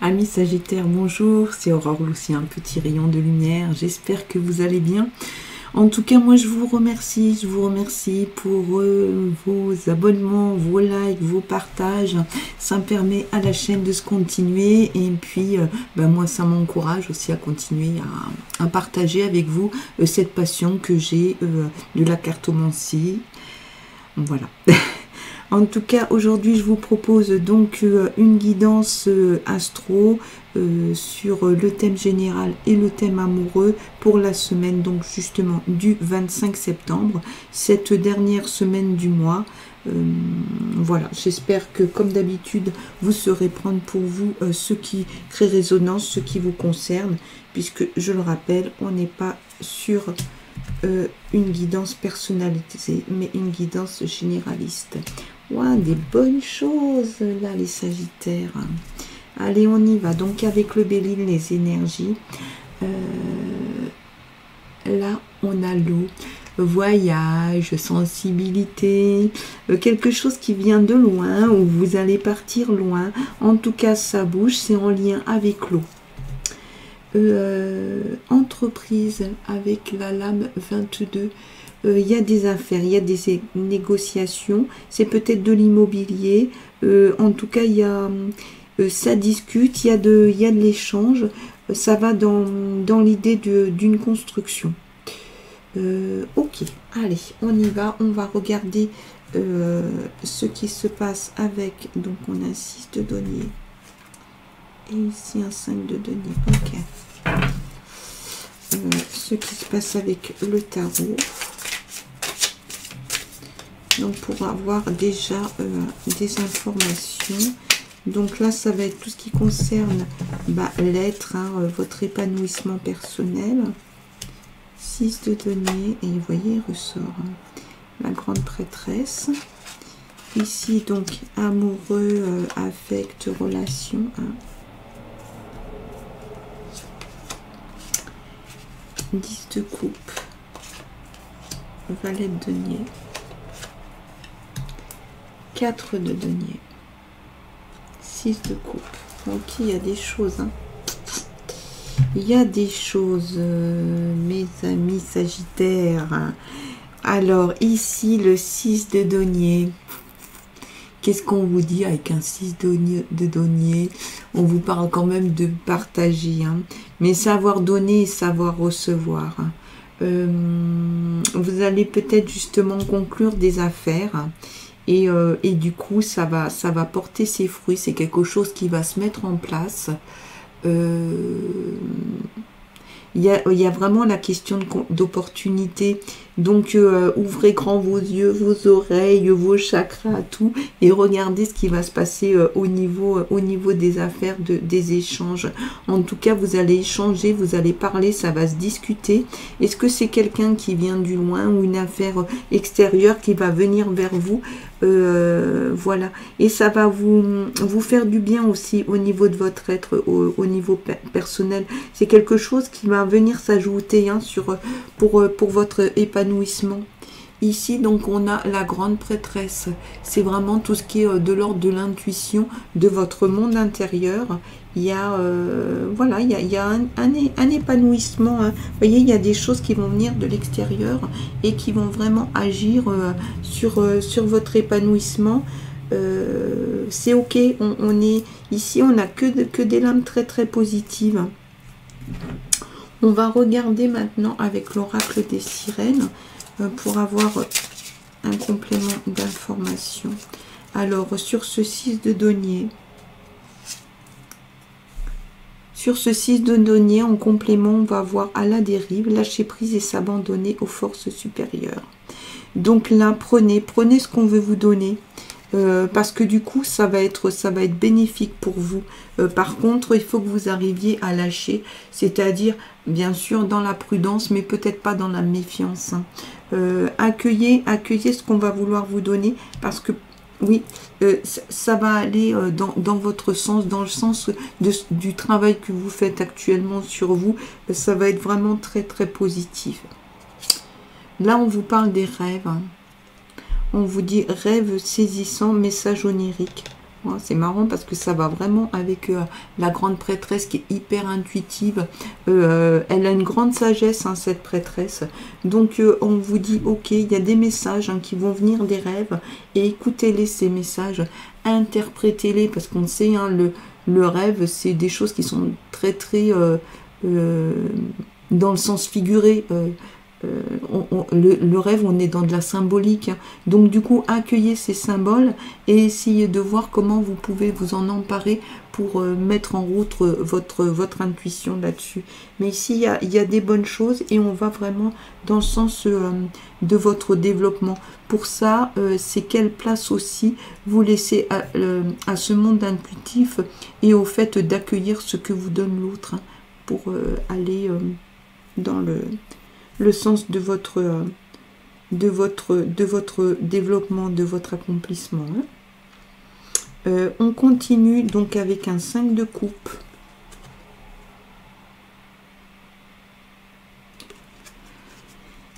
Amis Sagittaires, bonjour, c'est Aurore Lucie, un petit rayon de lumière, j'espère que vous allez bien. En tout cas, moi je vous remercie pour vos abonnements, vos likes, vos partages. Ça me permet à la chaîne de se continuer et puis moi ça m'encourage aussi à continuer à partager avec vous cette passion que j'ai de la cartomancie. Voilà. En tout cas, aujourd'hui, je vous propose donc une guidance astro sur le thème général et le thème amoureux pour la semaine, donc justement du 25 septembre, cette dernière semaine du mois. Voilà, j'espère que comme d'habitude, vous saurez prendre pour vous ce qui crée résonance, ce qui vous concerne, puisque je le rappelle, on n'est pas sur une guidance personnalisée, mais une guidance généraliste. Ouais, des bonnes choses là, les Sagittaires. Allez, on y va. Donc, avec le Bélier, les énergies. Là, on a l'eau. Voyage, sensibilité, quelque chose qui vient de loin, où vous allez partir loin. En tout cas, ça bouge, c'est en lien avec l'eau. Entreprise, avec la lame 22. Il y a des affaires, il y a des négociations, c'est peut-être de l'immobilier, en tout cas il y a, ça discute, il y a de l'échange, ça va dans l'idée d'une construction. Ok, allez, on y va, on va regarder ce qui se passe avec, donc on a 6 de denier, et ici un 5 de denier, ok. Ce qui se passe avec le tarot. Donc pour avoir déjà des informations, donc là ça va être tout ce qui concerne l'être, votre épanouissement personnel. 6 de denier, et vous voyez il ressort la grande prêtresse. Ici donc amoureux, affect, relation. 10 de coupe, valet de denier. 4 de denier, 6 de coupe. Ok, il y a des choses. Il y a des choses, mes amis Sagittaires. Alors, ici, le 6 de denier. Qu'est-ce qu'on vous dit avec un 6 de denier? On vous parle quand même de partager. Mais savoir donner et savoir recevoir. Vous allez peut-être justement conclure des affaires. Et du coup, ça va porter ses fruits. C'est quelque chose qui va se mettre en place. Il y a vraiment la question d'opportunité. Donc, ouvrez grand vos yeux, vos oreilles, vos chakras, tout. Et regardez ce qui va se passer au niveau des affaires, des échanges. En tout cas, vous allez échanger, vous allez parler, ça va se discuter. Est-ce que c'est quelqu'un qui vient du loin ou une affaire extérieure qui va venir vers vous? Voilà. Et ça va vous faire du bien aussi au niveau de votre être, au niveau personnel. C'est quelque chose qui va venir s'ajouter pour votre épanouissement. Ici, donc, on a la grande prêtresse. C'est vraiment tout ce qui est de l'ordre de l'intuition, de votre monde intérieur. Il y a, voilà, il y a un épanouissement. Vous voyez, il y a des choses qui vont venir de l'extérieur et qui vont vraiment agir sur votre épanouissement. C'est ok. On est ici, on n'a que des lames très très positives. On va regarder maintenant avec l'oracle des sirènes pour avoir un complément d'information. Alors, sur ce 6 de denier, en complément, on va voir à la dérive, lâcher prise et s'abandonner aux forces supérieures. Donc là, prenez ce qu'on veut vous donner. Parce que du coup, ça va être bénéfique pour vous. Par contre, il faut que vous arriviez à lâcher, c'est-à-dire, bien sûr, dans la prudence, mais peut-être pas dans la méfiance. Accueillez ce qu'on va vouloir vous donner, parce que, oui, ça va aller dans votre sens, dans le sens du travail que vous faites actuellement sur vous. Ça va être vraiment très, très positif. Là, on vous parle des rêves. On vous dit rêve saisissant, message onirique. hein. C'est marrant parce que ça va vraiment avec la grande prêtresse qui est hyper intuitive. Elle a une grande sagesse, hein, cette prêtresse. Donc on vous dit, ok, il y a des messages, hein, qui vont venir des rêves, et écoutez-les, ces messages, interprétez-les, parce qu'on sait, hein, le rêve, c'est des choses qui sont très très dans le sens figuré. Le rêve, on est dans de la symbolique, hein. Donc du coup, accueillez ces symboles et essayez de voir comment vous pouvez vous en emparer pour mettre en route votre intuition là-dessus. Mais ici, il y a des bonnes choses et on va vraiment dans le sens de votre développement. Pour ça, c'est quelle place aussi vous laissez à ce monde intuitif et au fait d'accueillir ce que vous donne l'autre, hein, pour aller dans le sens de votre développement, de votre accomplissement, hein. On continue donc avec un 5 de coupe.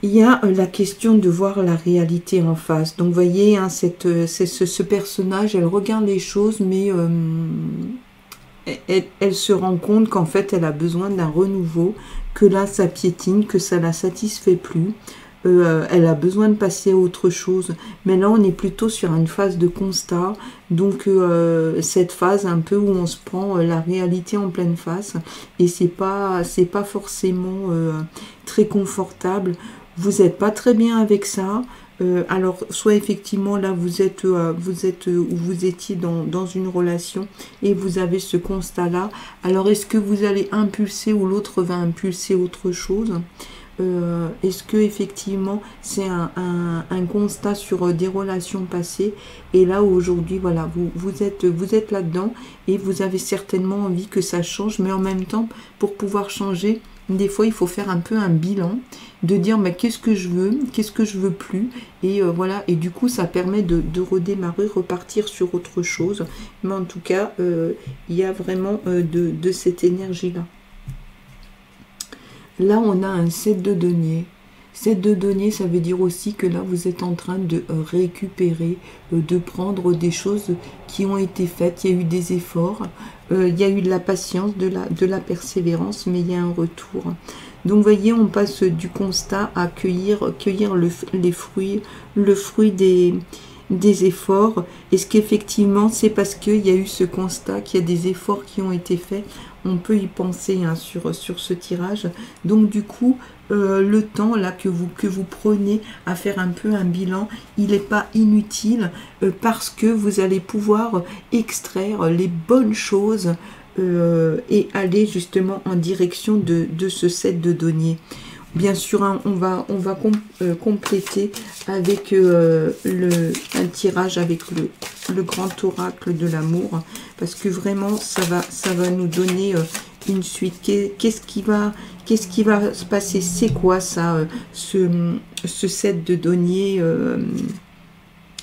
Il y a la question de voir la réalité en face. Donc, vous voyez, hein, ce personnage, elle regarde les choses, mais elle se rend compte qu'en fait, elle a besoin d'un renouveau, que là, ça piétine, que ça la satisfait plus. Elle a besoin de passer à autre chose. Mais là, on est plutôt sur une phase de constat. Donc, cette phase un peu où on se prend la réalité en pleine face. Et c'est pas forcément très confortable. Vous n'êtes pas très bien avec ça. Alors, soit effectivement, là, vous êtes où vous étiez dans une relation et vous avez ce constat-là. Alors, est-ce que vous allez impulser ou l'autre va impulser autre chose? Est-ce que effectivement c'est un constat sur des relations passées et là aujourd'hui voilà vous êtes là-dedans et vous avez certainement envie que ça change, mais en même temps pour pouvoir changer des fois il faut faire un peu un bilan, de dire mais qu'est-ce que je veux plus, et voilà, et du coup ça permet de redémarrer, repartir sur autre chose. Mais en tout cas il y a vraiment de cette énergie là. Là, on a un 7 de denier. 7 de denier, ça veut dire aussi que là, vous êtes en train de récupérer, de prendre des choses qui ont été faites. Il y a eu des efforts, il y a eu de la patience, de la persévérance, mais il y a un retour. Donc, vous voyez, on passe du constat à cueillir les fruits, le fruit des efforts. Est-ce qu'effectivement, c'est parce qu'il y a eu ce constat, qu'il y a des efforts qui ont été faits? On peut y penser, hein, sur ce tirage. Donc du coup, le temps là que vous prenez à faire un peu un bilan, il n'est pas inutile, parce que vous allez pouvoir extraire les bonnes choses et aller justement en direction de ce 7 de denier. Bien sûr, hein, on va compléter avec un tirage avec le grand oracle de l'amour, parce que vraiment ça va nous donner une suite. Qu'est-ce qui va se passer? C'est quoi ça, ce 7 de denier?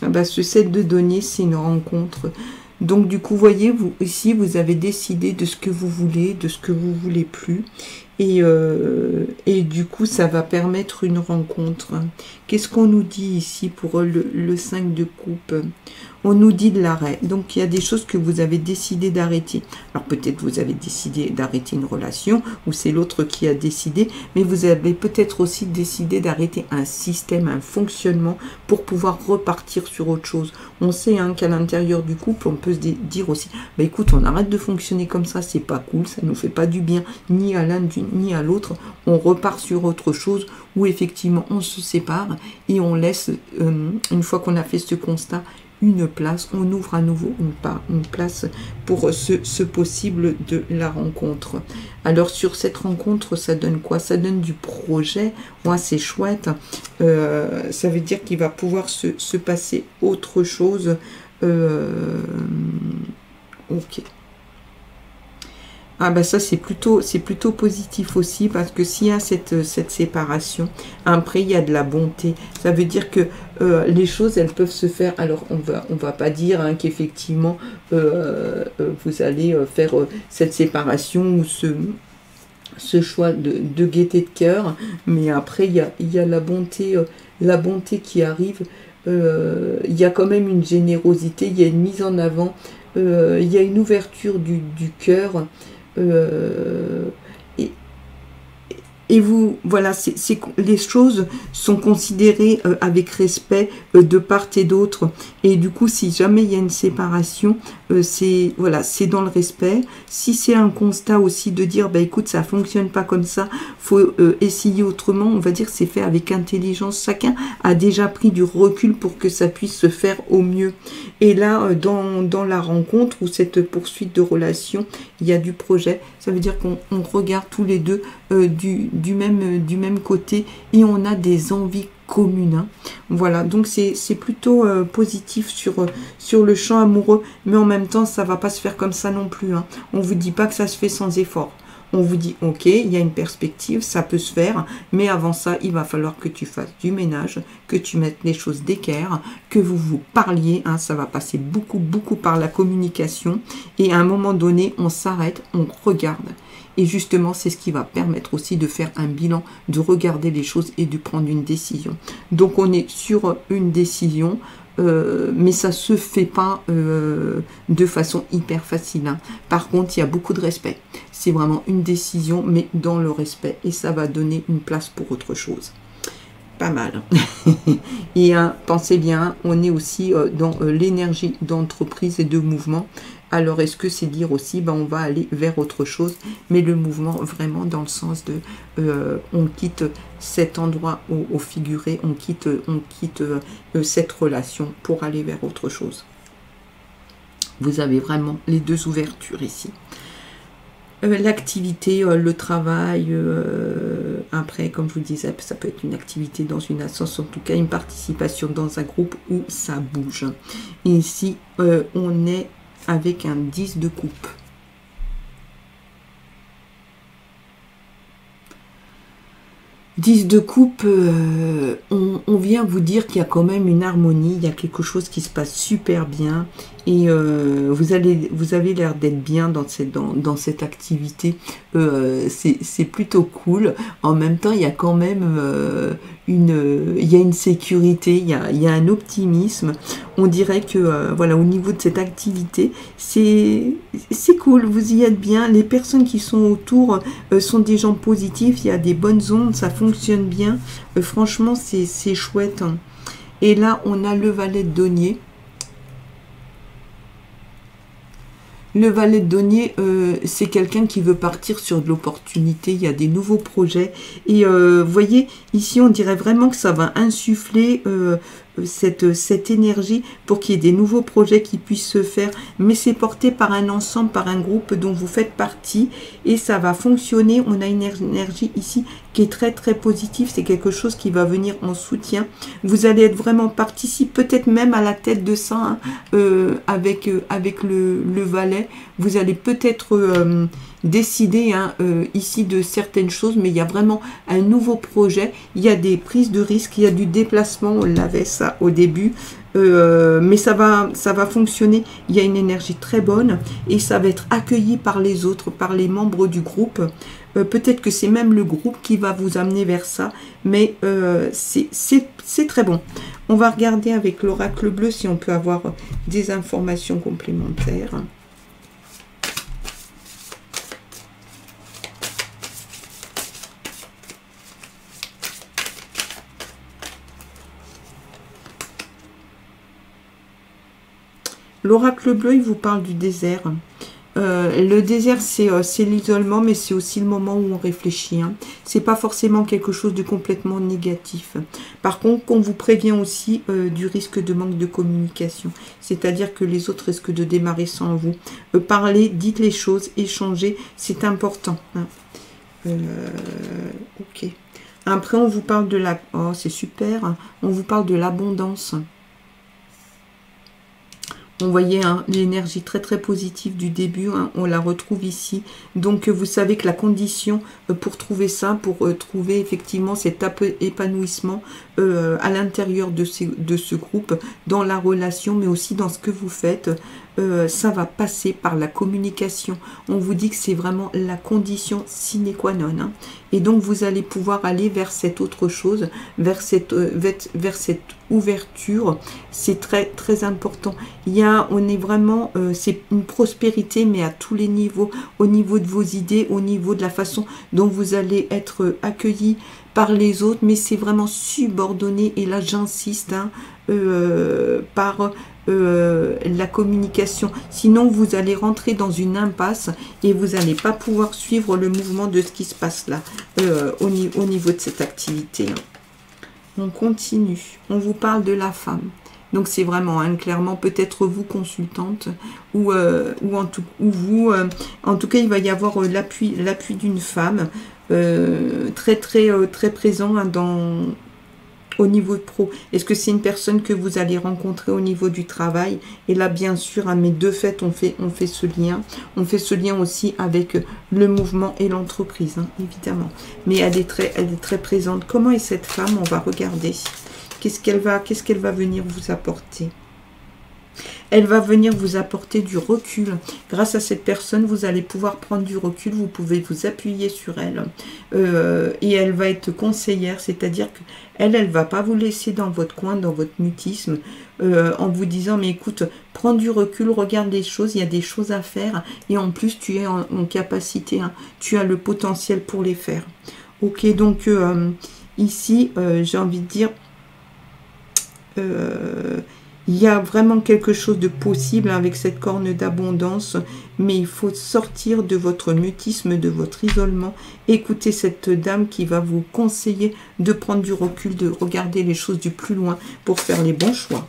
Ce 7 de denier, c'est une rencontre. Donc du coup, voyez, ici, vous avez décidé de ce que vous voulez, de ce que vous voulez plus. Et du coup, ça va permettre une rencontre. Qu'est-ce qu'on nous dit ici pour le 5 de coupe? On nous dit de l'arrêt. Donc, il y a des choses que vous avez décidé d'arrêter. Alors, peut-être vous avez décidé d'arrêter une relation, ou c'est l'autre qui a décidé, mais vous avez peut-être aussi décidé d'arrêter un système, un fonctionnement, pour pouvoir repartir sur autre chose. On sait, hein, qu'à l'intérieur du couple, on peut se dire aussi, bah, écoute, on arrête de fonctionner comme ça, c'est pas cool, ça nous fait pas du bien, ni à l'un ni à l'autre. On repart sur autre chose, où effectivement, on se sépare, et on laisse, une fois qu'on a fait ce constat, une place, on ouvre à nouveau une place pour ce possible de la rencontre. Alors sur cette rencontre, ça donne quoi? Ça donne du projet. Moi, c'est chouette. Ça veut dire qu'il va pouvoir se passer autre chose. Ok. Ah bah ça c'est plutôt positif aussi, parce que s'il y a cette séparation, après il y a de la bonté. Ça veut dire que les choses elles peuvent se faire. Alors on va pas dire, hein, qu'effectivement vous allez faire cette séparation ou ce choix de gaieté de cœur, mais après il y a la bonté qui arrive. Il y a quand même une générosité, il y a une mise en avant il y a une ouverture du cœur. Et, et vous, voilà, les choses sont considérées avec respect de part et d'autre. Et du coup, si jamais il y a une séparation, c'est voilà, c'est dans le respect. Si c'est un constat aussi de dire, bah écoute, ça fonctionne pas comme ça, faut essayer autrement, on va dire que c'est fait avec intelligence. Chacun a déjà pris du recul pour que ça puisse se faire au mieux. Et là, dans la rencontre ou cette poursuite de relation, il y a du projet. Ça veut dire qu'on regarde tous les deux du même côté et on a des envies communes. Hein. Voilà, donc c'est plutôt positif sur le champ amoureux, mais en même temps, ça va pas se faire comme ça non plus. Hein. On vous dit pas que ça se fait sans effort. On vous dit, ok, il y a une perspective, ça peut se faire, mais avant ça, il va falloir que tu fasses du ménage, que tu mettes les choses d'équerre, que vous vous parliez, hein, ça va passer beaucoup par la communication, et à un moment donné, on s'arrête, on regarde. Et justement, c'est ce qui va permettre aussi de faire un bilan, de regarder les choses et de prendre une décision. Donc, on est sur une décision, mais ça se fait pas de façon hyper facile. Hein. Par contre, il y a beaucoup de respect. C'est vraiment une décision, mais dans le respect. Et ça va donner une place pour autre chose. Pas mal. Et pensez bien, on est aussi dans l'énergie d'entreprise et de mouvement. Alors, est-ce que c'est dire aussi, ben, on va aller vers autre chose, mais le mouvement vraiment dans le sens de, on quitte cet endroit au figuré, on quitte cette relation pour aller vers autre chose. Vous avez vraiment les deux ouvertures ici. L'activité, le travail, après, comme je vous disais, ça peut être une activité dans une association, en tout cas une participation dans un groupe où ça bouge. Et ici, on est avec un 10 de coupe. De coupe, on vient vous dire qu'il y a quand même une harmonie, il y a quelque chose qui se passe super bien et vous avez l'air d'être bien dans cette activité. C'est plutôt cool. En même temps, il y a quand même une sécurité, il y a un optimisme. On dirait que voilà, au niveau de cette activité, c'est cool, vous y êtes bien. Les personnes qui sont autour sont des gens positifs, il y a des bonnes ondes, ça fonctionne bien. Franchement, c'est chouette. Hein. Et là, on a le valet de denier. Le valet de denier, c'est quelqu'un qui veut partir sur de l'opportunité. Il y a des nouveaux projets. Et vous voyez, ici, on dirait vraiment que ça va insuffler cette énergie pour qu'il y ait des nouveaux projets qui puissent se faire. Mais c'est porté par un ensemble, par un groupe dont vous faites partie. Et ça va fonctionner. On a une énergie ici qui est très très positive. C'est quelque chose qui va venir en soutien. Vous allez être vraiment participe, peut-être même à la tête de ça, hein, avec le valet. Vous allez peut-être décider hein, ici de certaines choses, mais il y a vraiment un nouveau projet. Il y a des prises de risques, il y a du déplacement. On l'avait ça au début. Mais ça va fonctionner. Il y a une énergie très bonne et ça va être accueilli par les autres, par les membres du groupe. Peut-être que c'est même le groupe qui va vous amener vers ça, mais c'est très bon. On va regarder avec l'oracle bleu si on peut avoir des informations complémentaires. L'oracle bleu, il vous parle du désert. Le désert, c'est l'isolement, mais c'est aussi le moment où on réfléchit. Hein. C'est pas forcément quelque chose de complètement négatif. Par contre, on vous prévient aussi du risque de manque de communication. C'est-à-dire que les autres risquent de démarrer sans vous. Parlez, dites les choses, échangez, c'est important. Hein. Ok. Après, on vous parle de la... Oh, c'est super. Hein. On vous parle de l'abondance. On voyait hein, l'énergie très très positive du début, hein, on la retrouve ici. Donc vous savez que la condition pour trouver ça, pour trouver effectivement cet épanouissement à l'intérieur de ce groupe, dans la relation, mais aussi dans ce que vous faites, ça va passer par la communication. On vous dit que c'est vraiment la condition sine qua non. Hein. Et donc, vous allez pouvoir aller vers cette autre chose, vers cette ouverture. C'est très, très important. On est vraiment, c'est une prospérité, mais à tous les niveaux, au niveau de vos idées, au niveau de la façon dont vous allez être accueillis par les autres, mais c'est vraiment subordonné, et là j'insiste, hein, par la communication. Sinon, vous allez rentrer dans une impasse et vous n'allez pas pouvoir suivre le mouvement de ce qui se passe là, au niveau de cette activité. On continue. On vous parle de la femme. Donc c'est vraiment, hein, clairement, peut-être vous consultante, ou en tout cas, il va y avoir l'appui d'une femme, très présent, hein, au niveau pro. Est-ce que c'est une personne que vous allez rencontrer au niveau du travail? Et là, bien sûr, hein, mais de fait, on fait ce lien. On fait ce lien aussi avec le mouvement et l'entreprise, hein, évidemment. Mais elle est très présente. Comment est cette femme? On va regarder. Qu'est-ce qu'elle va venir vous apporter? Elle va venir vous apporter du recul. Grâce à cette personne, vous allez pouvoir prendre du recul. Vous pouvez vous appuyer sur elle. Et elle va être conseillère, c'est-à-dire qu'elle ne va pas vous laisser dans votre coin, dans votre mutisme, en vous disant, mais écoute, prends du recul, regarde les choses, il y a des choses à faire. Et en plus, tu es en capacité, hein, tu as le potentiel pour les faire. Ok, donc ici, j'ai envie de dire... il y a vraiment quelque chose de possible avec cette corne d'abondance, mais il faut sortir de votre mutisme, de votre isolement. Écoutez cette dame qui va vous conseiller de prendre du recul, de regarder les choses du plus loin pour faire les bons choix.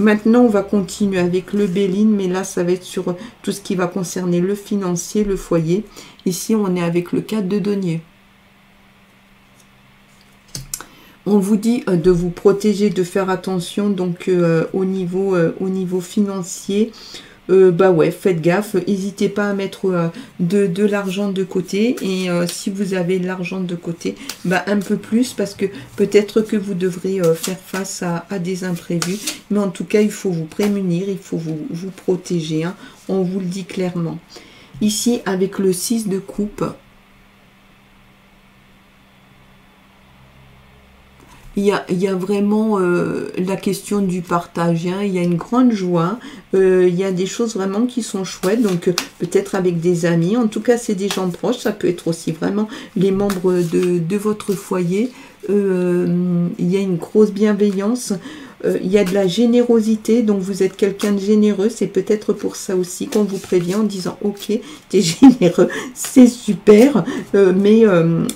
Maintenant, on va continuer avec le Béline, mais là, ça va être sur tout ce qui va concerner le financier, le foyer. Ici, on est avec le 4 de denier. On vous dit de vous protéger, de faire attention donc au niveau financier. Bah ouais, faites gaffe, n'hésitez pas à mettre de l'argent de côté. Et si vous avez de l'argent de côté, bah un peu plus, parce que peut-être que vous devrez faire face à des imprévus. Mais en tout cas, il faut vous prémunir, il faut vous protéger. Hein. On vous le dit clairement. Ici, avec le 6 de coupe, il y a vraiment la question du partage, hein. Il y a une grande joie, il y a des choses vraiment qui sont chouettes, donc peut-être avec des amis, en tout cas c'est des gens proches, ça peut être aussi vraiment les membres de votre foyer, il y a une grosse bienveillance, il y a de la générosité, donc vous êtes quelqu'un de généreux, c'est peut-être pour ça aussi qu'on vous prévient en disant ok, t'es généreux, c'est super, mais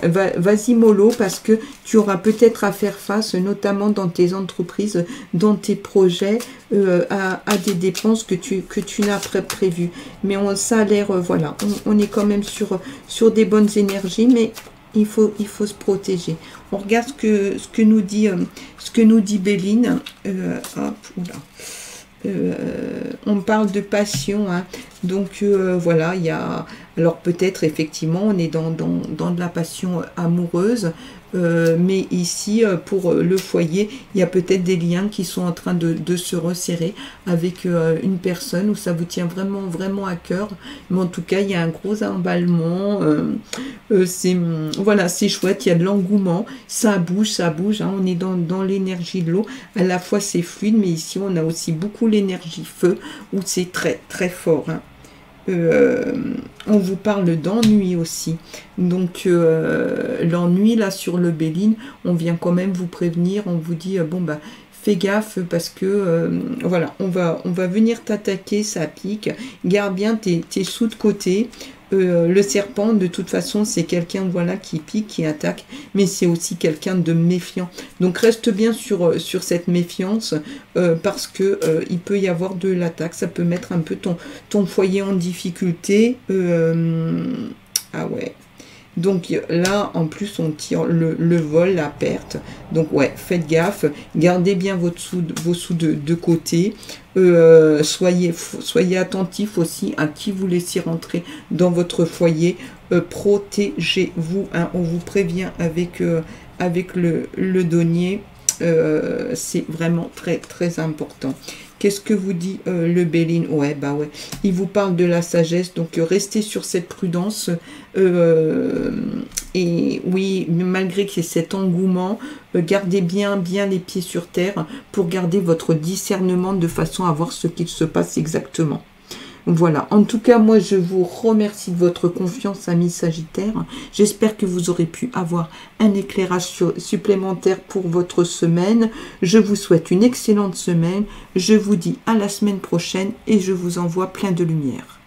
vas-y mollo, parce que tu auras peut-être à faire face, notamment dans tes entreprises, dans tes projets, à des dépenses que tu n'as pas prévues. Mais ça a l'air, voilà, on est quand même sur des bonnes énergies, mais il faut se protéger. On regarde ce que nous dit Béline. Hop, oula. On parle de passion, hein. Donc voilà, il y a, alors peut-être effectivement on est dans de la passion amoureuse, mais ici pour le foyer, il y a peut-être des liens qui sont en train de se resserrer avec une personne où ça vous tient vraiment à cœur, mais en tout cas il y a un gros emballement, voilà, c'est chouette, il y a de l'engouement, ça bouge, hein, on est dans l'énergie de l'eau, à la fois c'est fluide, mais ici on a aussi beaucoup l'énergie feu, où c'est très fort, hein. On vous parle d'ennui aussi, donc l'ennui là sur le Béline, on vient quand même vous prévenir, on vous dit bon bah fais gaffe, parce que voilà, on va venir t'attaquer, ça pique, garde bien tes sous de côté. Le serpent, de toute façon, c'est quelqu'un, voilà, qui pique, qui attaque, mais c'est aussi quelqu'un de méfiant. Donc reste bien sur cette méfiance, parce que il peut y avoir de l'attaque, ça peut mettre un peu ton foyer en difficulté. Ah ouais. Donc là, en plus, on tire le vol, la perte. Donc ouais, faites gaffe, gardez bien vos sous de côté. Soyez attentifs aussi à qui vous laissez rentrer dans votre foyer. Protégez-vous, hein, on vous prévient avec le denier. C'est vraiment très important. Qu'est-ce que vous dit le Béline? Ouais, bah ouais. Il vous parle de la sagesse, donc restez sur cette prudence. Et oui, malgré qu'il y ait cet engouement, gardez bien les pieds sur terre pour garder votre discernement de façon à voir ce qu'il se passe exactement. Voilà, en tout cas, moi, je vous remercie de votre confiance, amis Sagittaires. J'espère que vous aurez pu avoir un éclairage supplémentaire pour votre semaine. Je vous souhaite une excellente semaine. Je vous dis à la semaine prochaine et je vous envoie plein de lumière.